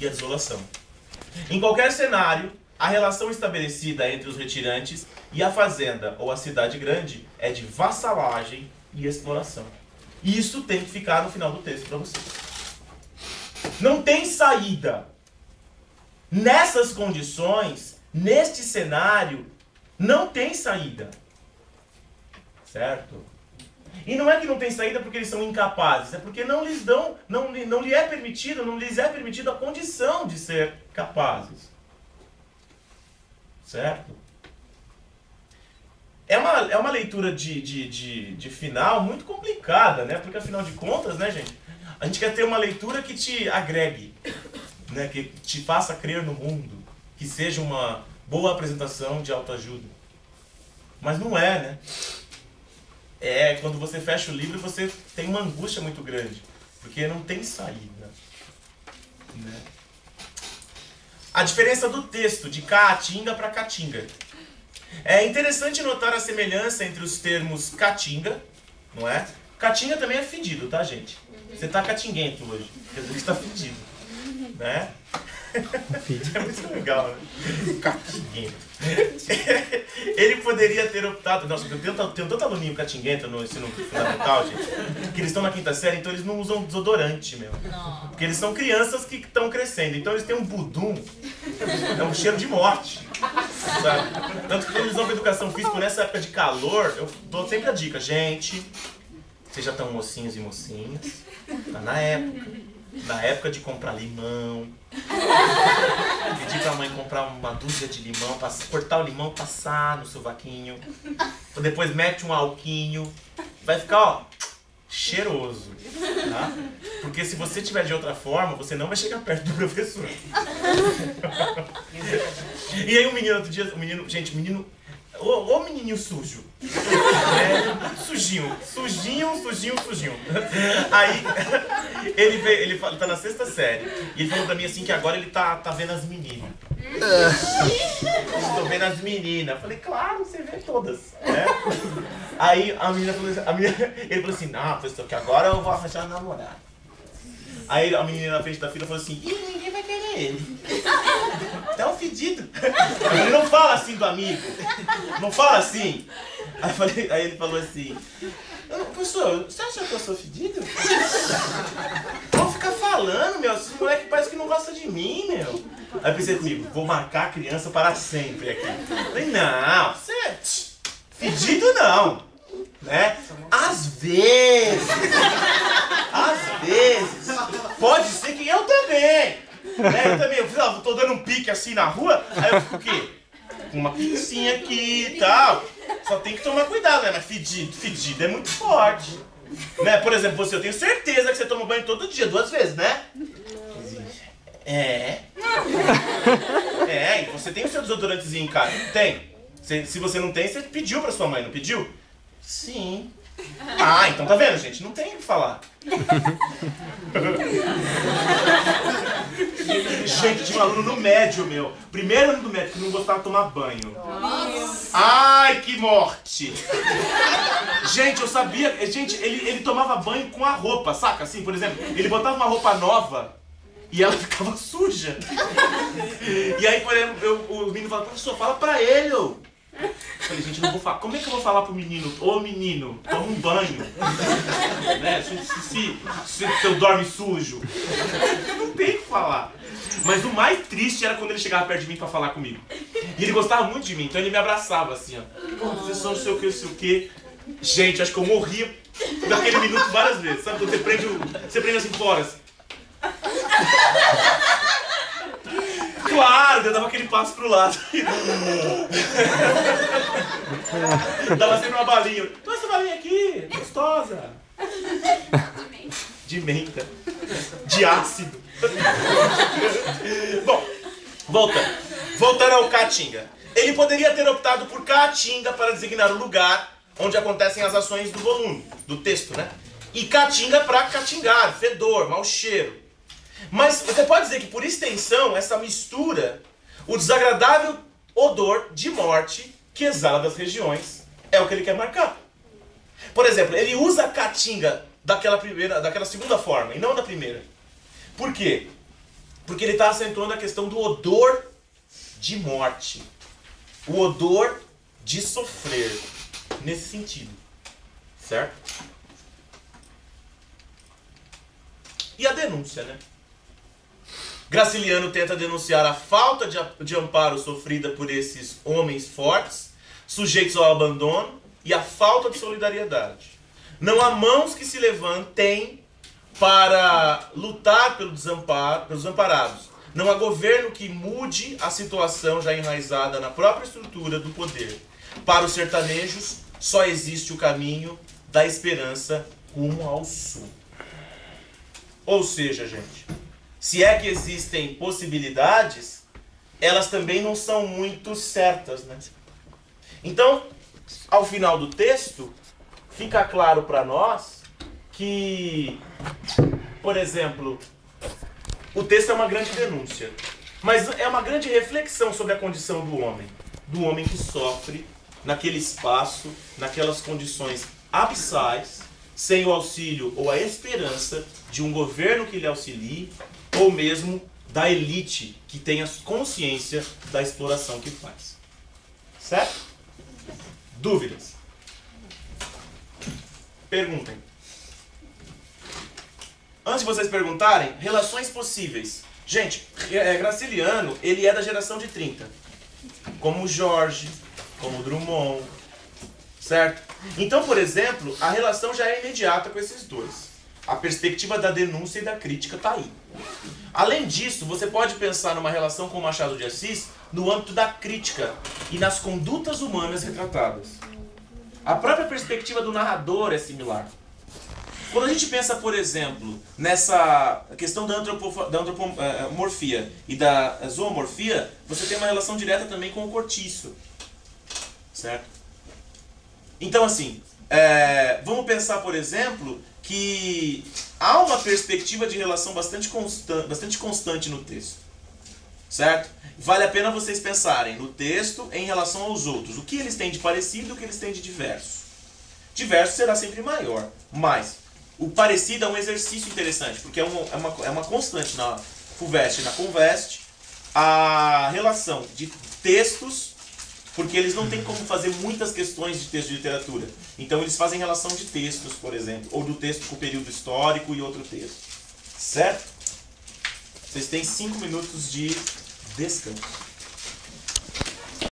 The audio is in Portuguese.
e a desolação. Em qualquer cenário, a relação estabelecida entre os retirantes e a fazenda ou a cidade grande é de vassalagem e exploração. E isso tem que ficar no final do texto para vocês. Não tem saída. Nessas condições, neste cenário, não tem saída. Certo? E não é que não tem saída porque eles são incapazes, é porque não lhes é permitido a condição de ser capazes. Certo? É uma leitura de final muito complicada, né? Porque afinal de contas, né, gente? A gente quer ter uma leitura que te agregue, né? Que te faça crer no mundo, que seja uma boa apresentação de autoajuda. Mas não é, né? É, quando você fecha o livro, você tem uma angústia muito grande, porque não tem saída. Né? A diferença do texto, de Caatinga para Caatinga. É interessante notar a semelhança entre os termos Caatinga, não é? Caatinga também é fedido, tá, gente? Você tá catinguento hoje, quer dizer que está fedido, né? É muito legal, né? Catinguento. Ele poderia ter optado... Nossa, tem tanto aluninho catinguento no ensino fundamental, gente, que eles estão na quinta série, então eles não usam desodorante, meu. Porque eles são crianças que estão crescendo, então eles têm um budum, é um cheiro de morte, sabe? Tanto que quando eles vão para educação física, nessa época de calor, eu dou sempre a dica, gente, vocês já estão mocinhos e mocinhas, tá na época de comprar limão, pedir pra mãe comprar uma dúzia de limão, cortar o limão, passar no sovaquinho, depois mete um alquinho, vai ficar, ó, cheiroso, tá? Porque se você tiver de outra forma, você não vai chegar perto do professor. E aí outro dia, o menino, ô menininho sujo. Sujinho. Aí, ele tá na 6ª série. E ele falou pra mim assim que agora ele tá vendo as meninas. Estou vendo as meninas. Eu falei, claro, você vê todas. Né? Aí a menina falou ele falou assim, não, professor, que agora eu vou arranjar um namorado. Aí a menina na frente da fila falou assim, ih, ninguém vai querer ele. Tá um fedido. Ele não fala assim do amigo. Não fala assim. Aí ele falou assim, professor, você acha que eu sou fedido? Vou ficar falando, meu, esses moleques parecem que não gostam de mim, meu. Aí eu pensei comigo, vou marcar a criança para sempre aqui. Falei, não, você fedido não. Né? Às vezes, pode ser que eu também. Né? Eu tô dando um pique assim na rua, aí eu fico o quê? Com uma piquezinha aqui e tal. Só tem que tomar cuidado, né? Mas fedido é muito forte. Né? Por exemplo, eu tenho certeza que você toma banho todo dia, 2 vezes, né? É, e você tem o seu desodorantezinho em casa? Tem. Se você não tem, você pediu pra sua mãe, não pediu? Sim. Ah, então tá vendo, gente? Não tem o que falar. Gente, tinha um aluno no médio, meu. Primeiro ano do médio, que não gostava de tomar banho. Nossa. Ai, que morte! Gente, eu sabia... Gente, ele tomava banho com a roupa, saca? Assim, por exemplo, ele botava uma roupa nova e ela ficava suja. E aí, por exemplo, o menino falava, professor, fala pra ele, ô. Eu falei, gente, não vou falar. Como é que eu vou falar pro menino? Ô menino, toma um banho. Né? Se eu dorme sujo. Eu não tenho o que falar. Mas o mais triste era quando ele chegava perto de mim pra falar comigo. E ele gostava muito de mim, então ele me abraçava assim, ó. Professor, não sei o que. Gente, acho que eu morria naquele minuto várias vezes. Sabe quando você prende assim fora? Assim. Claro, eu dava aquele passo pro lado. Dava sempre uma balinha. Toma essa balinha aqui, gostosa. De menta. De ácido. Bom, voltando ao Caatinga. Ele poderia ter optado por Caatinga para designar o lugar onde acontecem as ações do volume, do texto, né? E Caatinga para catingar, fedor, mau cheiro. Mas você pode dizer que, por extensão, essa mistura, o desagradável odor de morte que exala das regiões, é o que ele quer marcar. Por exemplo, ele usa a Caatinga daquela segunda forma, e não da primeira. Por quê? Porque ele está acentuando a questão do odor de morte. O odor de sofrer. Nesse sentido. Certo? E a denúncia, né? Graciliano tenta denunciar a falta de amparo sofrida por esses homens fortes, sujeitos ao abandono, e a falta de solidariedade. Não há mãos que se levantem para lutar pelos desamparados. Não há governo que mude a situação já enraizada na própria estrutura do poder. Para os sertanejos, só existe o caminho da esperança rumo ao sul. Ou seja, gente, se é que existem possibilidades, elas também não são muito certas, né? Então, ao final do texto, fica claro para nós que, por exemplo, o texto é uma grande denúncia, mas é uma grande reflexão sobre a condição do homem que sofre naquele espaço, naquelas condições abissais, sem o auxílio ou a esperança de um governo que lhe auxilie, ou mesmo da elite que tenha consciência da exploração que faz. Certo? Dúvidas? Perguntem. Antes de vocês perguntarem, relações possíveis. Gente, Graciliano, ele é da geração de 30. Como Jorge, como Drummond. Certo? Então, por exemplo, a relação já é imediata com esses dois. A perspectiva da denúncia e da crítica está aí. Além disso, você pode pensar numa relação com Machado de Assis no âmbito da crítica e nas condutas humanas retratadas. A própria perspectiva do narrador é similar. Quando a gente pensa, por exemplo, nessa questão da antropomorfia e da zoomorfia, você tem uma relação direta também com o cortiço. Certo? Então, assim, vamos pensar, por exemplo, que há uma perspectiva de relação bastante constante no texto. Certo? Vale a pena vocês pensarem no texto em relação aos outros. O que eles têm de parecido e o que eles têm de diverso. Diverso será sempre maior, mas o parecido é um exercício interessante, porque é uma constante na FUVEST e na CONVEST, a relação de textos, porque eles não têm como fazer muitas questões de texto de literatura. Então eles fazem relação de textos, por exemplo, ou do texto com o período histórico e outro texto. Certo? Vocês têm 5 minutos de descanso.